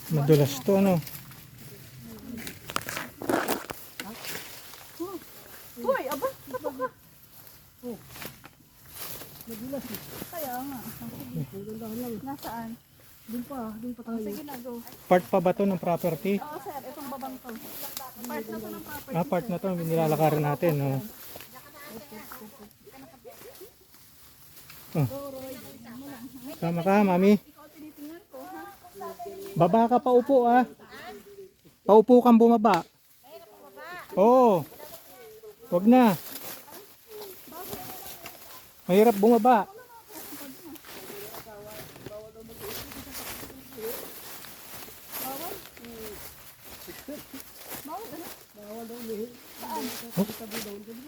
Madulas to, ano? Uy, aba, tapo ka. Madulas eh. Kaya nga. Nasaan? Doon pa tayo. Sige na, go. Part pa ba to ng property? Oo sir, itong babang to. Part na to ng property. Ah, part na to, nilalakaran natin. Oh. Oh. Sama ka, mami. Ikaw tinitingnan ko, ha? Baba ka, paupo ah. Paupo kang bumaba. Oo. Wag na. Mahirap bumaba.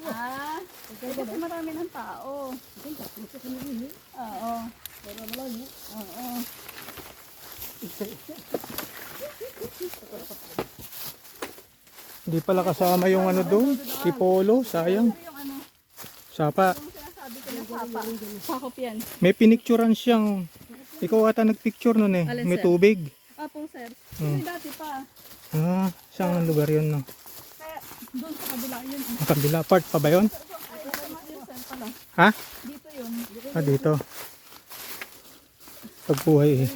Ah, kasi marami ng tao. Oo. Oo. Hindi pala kasama yung ano doon. Si Polo, sayang. Ito yung ano, Sapa. yung sinasabi ko na sapa. Sakop yan. May pinicturean siyang. Ikaw ata nagpicture nun eh. Alin, May sir? tubig. Apo sir. Kasi dati pa. Ah, saan ang lugar yun no? Kaya doon sa kabila yun. Ang kabila. Part pa ba yun? Ay, yun sir pala. Ha? Dito yun. Ah, dito. Pagbuhay eh.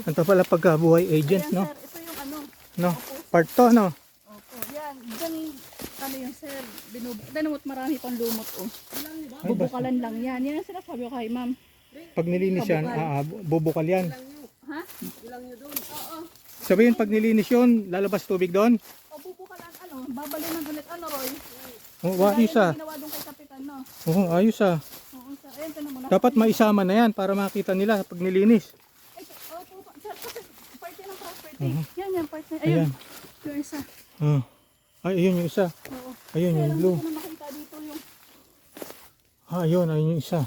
Ito pala pagkabuhay agent, Ayan no? sir, ito yung ano. No? Part to, no? Opo. Yan. Diyan, ano yung sir. Danumot marami pang lumot oh. Ay, basta. Bubukalan lang yan. Yan ang sinasabi ko kay ma'am. Pag nilinis yan, bubukal yan. Ha? Oo. Sabihin, pag nilinis yun, lalabas tubig doon? O bubukalan ano. Babalinan ulit ano Roy. Oh, ayos ah. Ginawa doon kay Kapitan no. Oo, ayos ah. Oo sir. Ayan ka na muna. Dapat maisama na yan para makita nila pag nilinis. Ay, opo, sir, kasi part yan ng property. Yan, part na. Ayun. Ayan. Yung isa. Oh. Ay, ayun yung isa. Oo. Ayun Kaya yung lang blue. hindi ko na makita dito yung. Ah, ayun yung isa.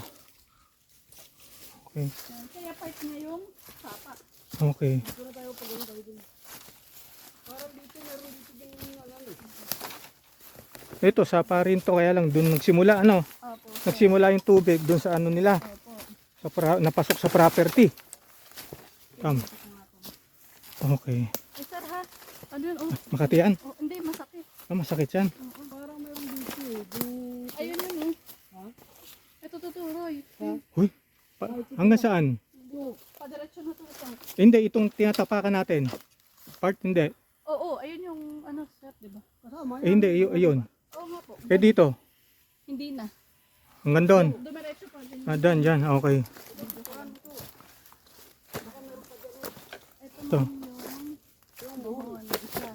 Okay. Yan. Kaya part niya yung sapa. Okay. Ito, sapa rin to, kaya lang dun nagsimula, ano? Opo. Nagsimula yung tubig dun sa ano nila. Opo. Napasok sa property. Okay. Ay sir ha. Ano yun? Oh, Makati yan? oh hindi, masakit. Ah, masakit yan. Parang mayroon dito. Ayun yun oh. Ha? Ito tuturoy. Huy, hanggang saan? Padiretso na to ito. Hindi, itong tinatapakan natin. Part, hindi. Oo, ayun yung ano sir, di ba? Hindi, ayun. Oo nga po. Eh dito, Hindi na. hanggang doon. Dumiretso pa din. Ah, dyan, okay. Ito. Yung buhon, isa.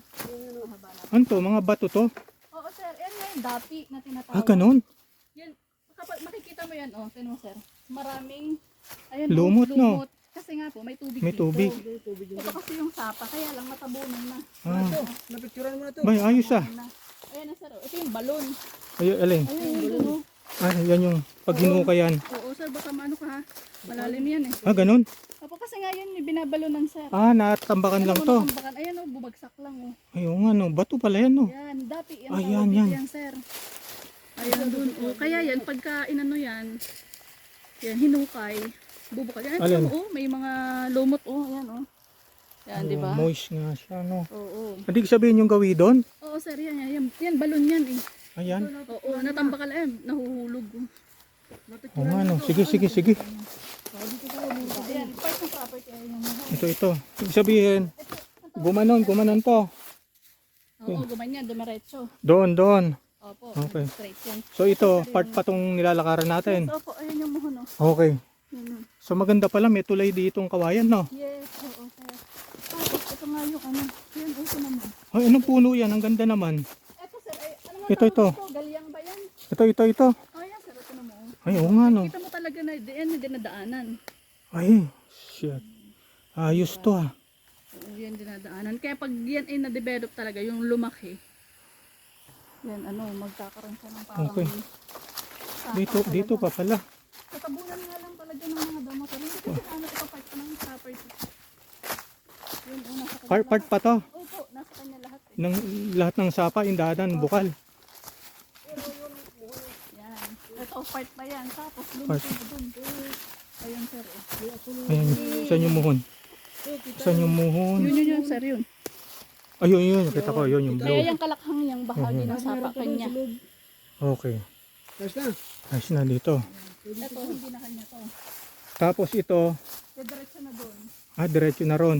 Mahaba na. Ano to, mga bato to? Oo sir, yan nga yung dapi na tinatawag. Ah, ganun? Yan, kapag makikita mo yan, oh, tinan mo sir. Maraming, ayun, Lumot, no? Kasi nga po, may tubig May dito. tubig. Ito kasi yung sapa, kaya lang matabunan na. Ah, Napicturean mo na to. bay, ayos ah. Ayan na sir, oh. Ito yung balon. Ayun, alin. Ayun yung dun, oh. Ah, yan yung pag hinuka yan. Oo sir, baka maano ka ha. Malalim yan eh. Ah, ganun? Opo, kasi nga yun, binabalonan sir. Ah, natambakan lang to. Tambakan. Ayan oh, bumagsak lang oh. Ayun nga, no. Bato pala yan, no. Yan, dapi yan. Ah, tawag yan, dito yan. sir. Ayan dun oh. Kaya yan, pagka inano yan, yan, hinukay, bubukal. Yan, Alin? oh, may mga lumot oh. Ayan oh. Yan, di ba? Moist nga siya, no. Oo. Hindi sabihin yung gawi doon? Oo sir, yan, balon yan eh. Ayan. Oo, natambakal yan, nahuhulog. Oh. Oo nga, no. Sige, sige, sige. Ayan, part ng property. Ayan yung Ito. Ibig sabihin, gumanon to. oo, gumanyan, dumiretso. Doon. Opo, Okay. straight yan. So ito, part pa tong nilalakaran natin. Opo, ayun yung muhon oh. Okay. Yun, oh. So maganda pala, may tulay ditong kawayan, no? Yes, oo sir. Tapos ito nga yung ano, yun uso naman. Ay, anong puno yan? Ang ganda naman. Ito sir, ay ano nga Ito. tawag dito? Galyang ba yan? Ito. Oh yan sir, ito naman. Ay, oo nga, no. Kita mo talaga na diyan na dinadaanan. Ay, shit. Ayos to, ah. Oo, yan dinadaanan. Kaya pag yan ay na-develop talaga, yung lumaki, yan ano, magkakaroon siya ng parang Okay. sapa Dito talaga. pa pala. Katabunan nga lang talaga ng mga damo. Pero hindi kasi ano ito part pa ng property. Yun, nasa kanya Part pa to. Opo, nasa kanya lahat eh. Ng lahat ng sapa, indadan, bukal. Yan. Ito part pa yan. Tapos Part. lumaki na dun. sir eh. Ayan, saan yung muhon? Saan yung muhon? Yun, sir, yun. Ayun, yun. Nakita ko, yun yung Kaya blue. yung kalakhang niyang bahagi ng sapa kanya. Okay. Ayos na. Ayos na dito. Ito, hindi na kanya to. Tapos ito, Diretso na doon. diretso na ron.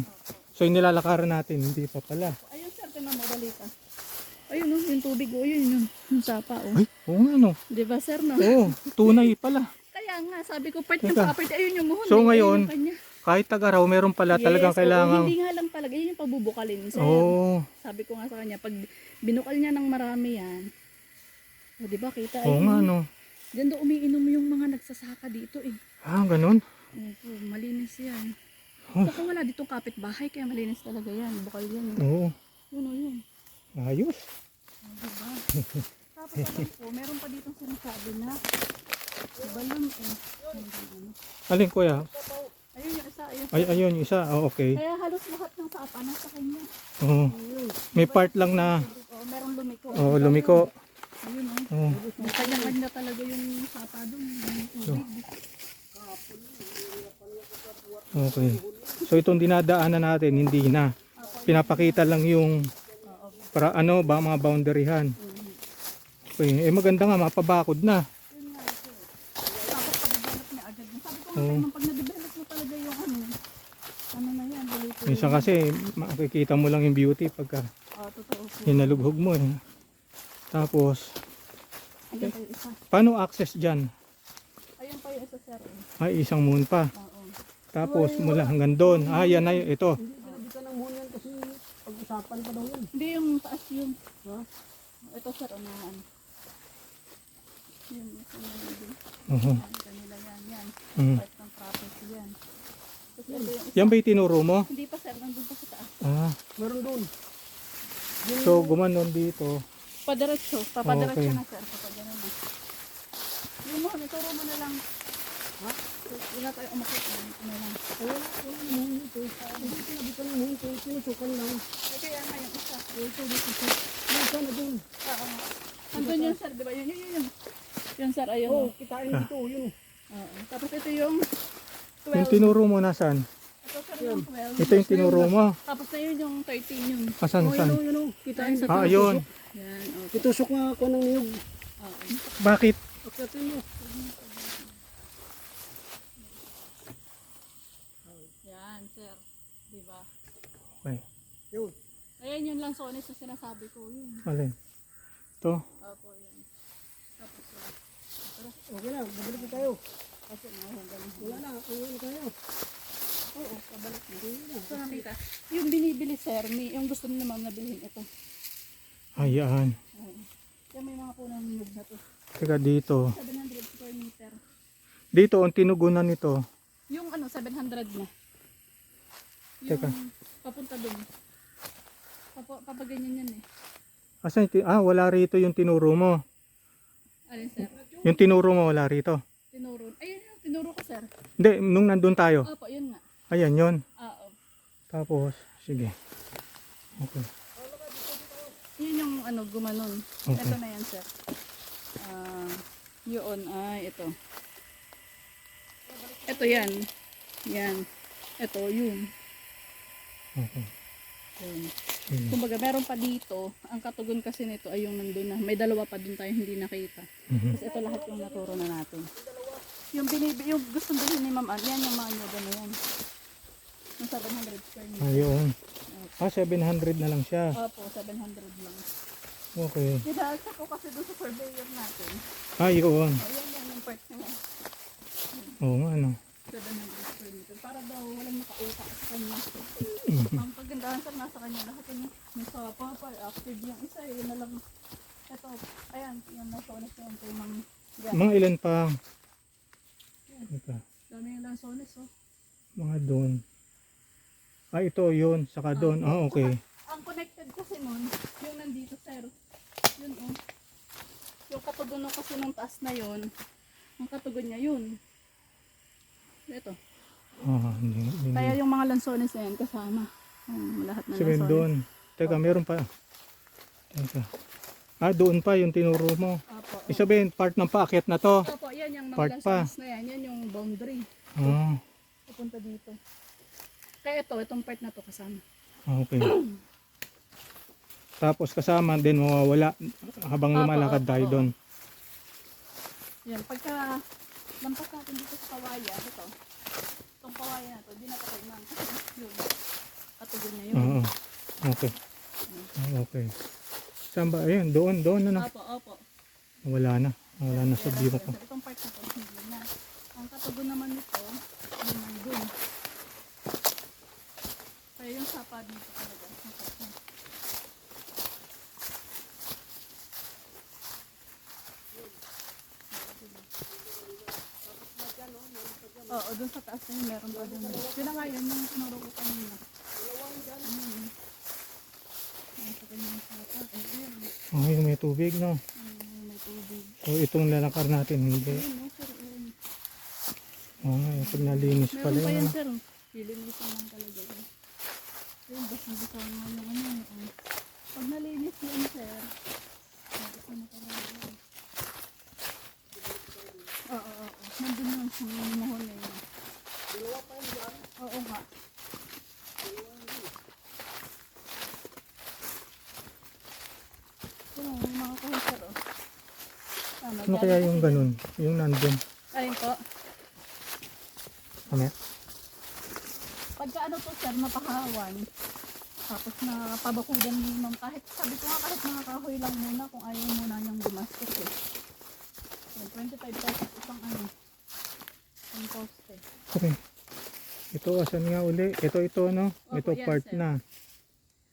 So yung nilalakaran natin, hindi pa pala. Ayun, sir, tinan mo, balita. Ayun, oh, yung tubig, oh, yun, yung sapa, oh. Ay, oo nga no. Di ba, sir, no? Oo, tunay pala. Kaya nga, sabi ko, part yung Teka. property, ayun yung muhon. So, ayun ngayon, yung kanya. Kahit taga-raw, meron pala talagang oo, kailangan. hindi nga lang talaga, yun yung pabubukalin, sir. Oo, Sabi ko nga sa kanya, pag binukal niya ng marami yan, o di ba, kita, oo nga no. Diyan daw umiinom yung mga nagsasaka dito eh. Ah, ganun. Opo, malinis yan. Oh. Baka wala ditong kapitbahay, kaya malinis talaga yan. Bukal yan. Oo, Yun o yun. ayos. O, diba? Tapos alam ko, meron pa ditong sinasabi na iba yun eh. Alin kuya? Ayun yung isa, ayun. Ay, ayun, yung isa. Oh, okay. Kaya halos lahat ng sapa nasa kanya. Oo. May part lang na, O, merong lumiko. lumiko. Ayun o. Oo. May kanya-kanya talaga yung sapa doon. Yung tubig. Okay. So itong dinadaanan natin, hindi na. Pinapakita lang yung para ano ba mga boundaryhan. Okay. Eh maganda nga mapabakod na. Yun nga ito. Tapos pag-develop niya agad. Sabi ko nga pag na-develop mo talaga yung ano na yan, balito. Minsan kasi makikita mo lang yung beauty pagka Totoo po. hinalughog mo eh. Tapos Ayun pa yung isa. paano access dyan? Ayun pa yung isa, sir. Ay isang moon pa. Oo. Tapos mula hanggang doon. Ah yan na yun. Ito. Hindi ka ng muna yan kasi pag-usapan pa daw yun. Hindi yung taas yun. Ha? Ito, sir, unahan. Yun, ito na yun. Oo. Kanila yan, yan. Mm. Part ng property yan. Tapos ito yung isa. Yan ba itinuro mo? Hindi pa, sir. Nandun pa sa taas. Ah. Meron doon. So gumanon dito. Padiretso. Papadiretso Okay. na, sir. Papadiretso na. Yung mo, ituro mo na lang. Ha? Wala tayo umakit. Ano lang. Wala naman ito. Hindi pinabitan mo ito. Sinusukan lang. Ay, kaya nga yung isa. Ito dito siya. Nasa na doon. Oo. Nandun yun, sir. Di ba? Yun. Yun, sir. Ayun. Oo, Oh. kitain dito. Yun. Oo. Tapos ito yung Yung 12. tinuro mo nasaan? Ito, sir, yung 12. Ito yung tinuro mo. Tapos na yun yung 13 yun. Asan Oh, saan? yun. Kitain dito. Ah, ayun. Yan. Okay. Itusok nga ako ng niyog. Oo. Bakit? Akyatin mo. Yan, sir. Diba? Okay. Yun. Ayan yun lang sonis na sinasabi ko. Yun. Alin? Ito. Opo, yun. Tapos yun. Okay na. Babalik na tayo. Kasi mga ganun. Wala na. Uwi na tayo. Oo, pabalik na. So nakita. Yung binibili, sir, yung gusto nila ma'am na bilhin ito. Ayan. Oo. Yan may mga punong niyog na to. Teka dito. 700 square meter. Dito ang tinugunan nito. Yung 700 na. Yung Teka. papunta doon. Papaganyan yan eh. Asan wala rito yung tinuro mo. Alin, sir? Yung tinuro mo wala rito. Tinuro. Ayun yung tinuro ko, sir. Hindi, nung nandun tayo. Opo, yun nga. Ayan yon. Oo. Tapos, sige. Okay. Yun yung gumanon. Okay. Ito na yan, sir. Yun ay ito. Ito yan. Yan. Ito, yun. Okay. Yun. Sige. Kumbaga, meron pa dito. Ang katugon kasi nito ay yung nandun na. May dalawa pa dun tayo hindi nakita. Mhm. Kasi ito lahat yung naturo na natin. Yung gusto bilhin ni Ma'am Ann, yan yung mga nyoga na yan. Yung 700 square meter. Ayun. 700 na lang siya. Opo, 700 lang. Okay. Dinasa ko kasi doon sa surveyor natin. Ayun. Ayan yan yung part na yan. Oo nga ano. 700 square meter. Para daw walang nakaupa sa kanya. Mhm. Ang pagandahan sa nasa kanya lahat yun. May sapa pa, active yung isa. Yun na lang. Ito, ayan, yung lansones na yan kay Ma'am Gan. Mga ilan pa? Teka. Dami yung lansones, oh. Mga doon. Ito yun. Saka doon. Okay. Ang connected kasi nun, yung nandito, sir. Yun, oh. Yung katugon nun kasi nung taas na yun, ang katugon niya yun. Ito. Hindi. Kaya yung mga lansones na yan kasama. Lahat na Sige lansones. doon. Teka, meron pa. Teka. Ah, doon pa yung tinuro mo. Opo. Isabihin, part ng paakyat na to. Opo, yan yung mga Part pa. lessons na yan. Yan yung boundary. Ah, Pupunta dito. Kaya itong part na to kasama. okay. Tapos kasama din mawawala habang Opo, lumalakad opo, tayo oo. doon. Yan, pagka lampas natin dito sa kawayan, ito. Itong kawayan na to, di na to kay ma'am. Kasi yun, katugon niya yun. Oo. Okay. Okay. Saan ba? Ayun, doon, ano? Opo, opo. Wala na. Wala na sa view ko. Itong part na to, hindi na. Ang katugon naman nito, yun nandun. Kaya yung sapa dito talaga. Ang part na. Oo, dun sa taas na yun, meron pa dun. Yun na nga yun, yung tinuro ko kanina. Nasa kanyang sapa. Ayun, Okay, may tubig, no? may tubig. So, itong lalakar natin, hindi. Ayun, no, sir. Ayun. Oo nga, pag nalinis pala Meron pa yun. yan, ano? sir. Lilinisan lang talaga yun. Ayun, basang-basa nga yung ano. Pag nalinis yun, sir. Basa na talaga yun. Oo. Nandun yun sa mohon na yun. Dalawa pa yun dyan? Oo nga. Ano, may mga kahit, sir, oh. Tama, Ano dyan. kaya yung ganun? Yung nandun. Ayun po. Ano? Pagka ano to, sir, napahawan. Tapos na pabakudan mo kahit, sabi ko nga kahit mga kahoy lang muna kung ayaw muna niyang gumastos eh. Yan, 25 pesos isang ano. Ang poste. Okay. Ito, asan nga uli? Ito, no? Opo, Ito, yan, part sir. na.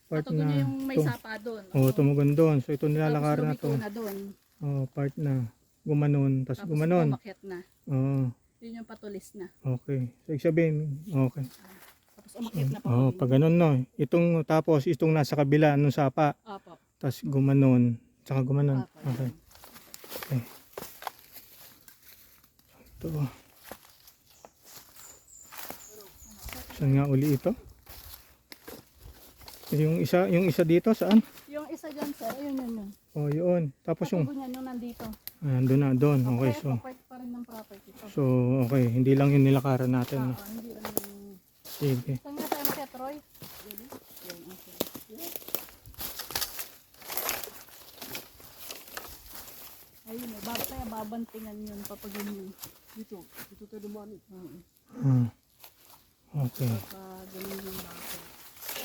Part Katugon na. niya yung may Ito. sapa doon. Oo, tumugon doon. So, ito nilalakar na Tapos to. lumiko na doon. Oo, part na. Gumanon, tapos Tapos gumanon. umakyat na. Oo, Yun yung patulis na. okay. So, ibig sabihin, okay. Tapos umakyat na pa. Oo, pag ganun, no? Itong nasa kabila, nung sapa. Opo. Tapos gumanon. Tsaka gumanon. Opo. Okay. Okay. Ito. Saan nga uli ito? Yung isa dito, saan? Yung isa dyan, sir, yun. Oh, yun. Tapos yung, Katugon niya nung nandito. doon na, doon. Okay, Kaya so, part pa rin ng property to. so, okay. Hindi lang yung nilakaran natin. No? Hindi lang yung... Sige. Saan nga tayo makiat, Roy? Yan, okay. Ayun eh, kaya babantingan yun kapag yun. Dito tayo dumaan eh. Okay. Kapag ganun yung bakit.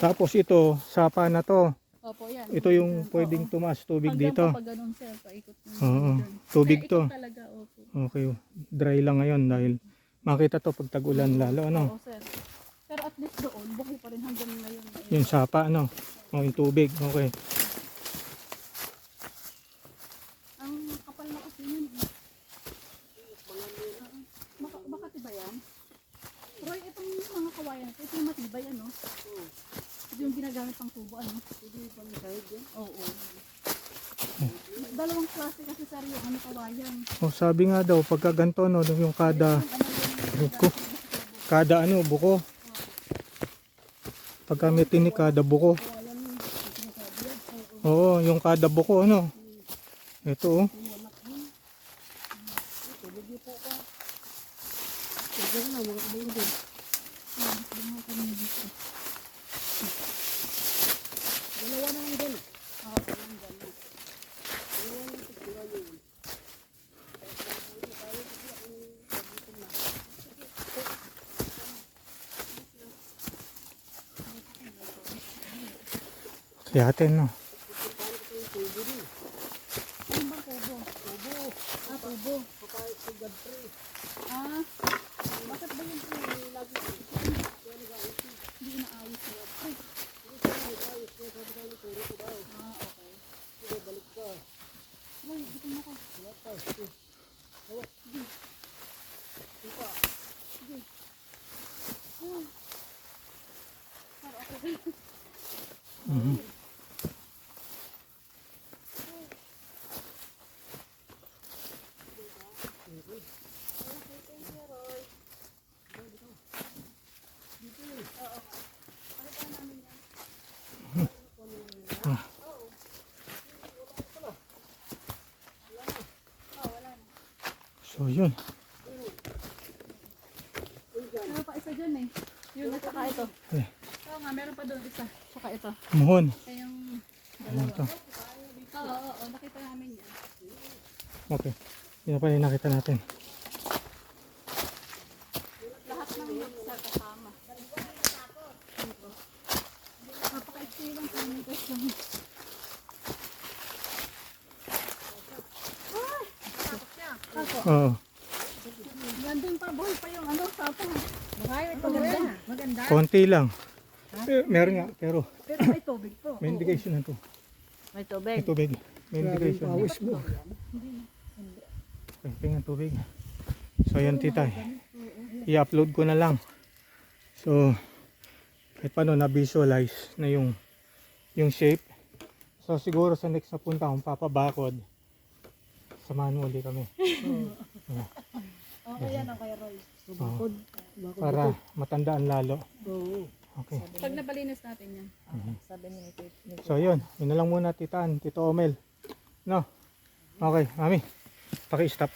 Tapos ito, sapa na to. Opo, yan. Ito yung Oo. pwedeng tumaas tubig Hanggang dito. kapag ganun, sir, paikot yung Oo. dyan. Tubig Kaya to. ikot talaga, opo. Okay. Dry lang ngayon dahil makita to pag tag-ulan lalo, ano? Oo, sir. Pero at least doon, buhay pa rin hanggang ngayon. Yung sapa, ano? O, yung tubig. Okay. Ang kapal na kasi yun. Bakit ba yan? Roy, itong mga kawayan, ito yung matibay, ano? Ito yung ginagamit pang tubo, ano? Ito yung pang side yan? Oo. Dalawang klase kasi, sir, yung ano kawayan. O, sabi nga daw, pagka ganito, no, yung kada buko. Kada ano, buko. Pagka may tinik, kada buko. Oo, yung kada buko, ano? Ito, oh. Dalawa na lang din. Kaya atin, no? Ano bang tubo? Tubo. Ah, tubo. Ah, bakit ba yung lagi hindi inaayos sila? Ay. Ah, okay. Balik ka. Uy, dito na ko. Sige. Sige. Pero okay. Mhm. yun. Meron pa isa dyan eh. Yun at saka ito. Eh, Oo nga, meron pa doon isa. Saka ito. muhon. Kayang Ano to? oo, nakita namin yan. Okay. Yun na pa yung nakita natin. Lahat ng sa kasama. Dito. Napaka-experience lang yung question. Ay! Tapos siya. Ako. Oo. Nandun pa, buhay pa yung ano, sapo. Maganda. Konti lang. Meron nga, pero Pero may tubig po. may indication na to. May May tubig. tubig. May indication. Pawis mo. Okay, tingnan tubig. So yan tita. I-upload ko na lang. So kahit paano na-visualize na yung shape. So siguro sa next na punta kung papabakod, samahan mo ulit kami. Okay yan, okay, Roy. Bakod. Para matandaan lalo. Oo. Okay. Pag nabalinis natin yan. Sabi niya ito. So yun, yun na lang muna titaan, Tito Omel. No? Okay, mami. Paki-stop.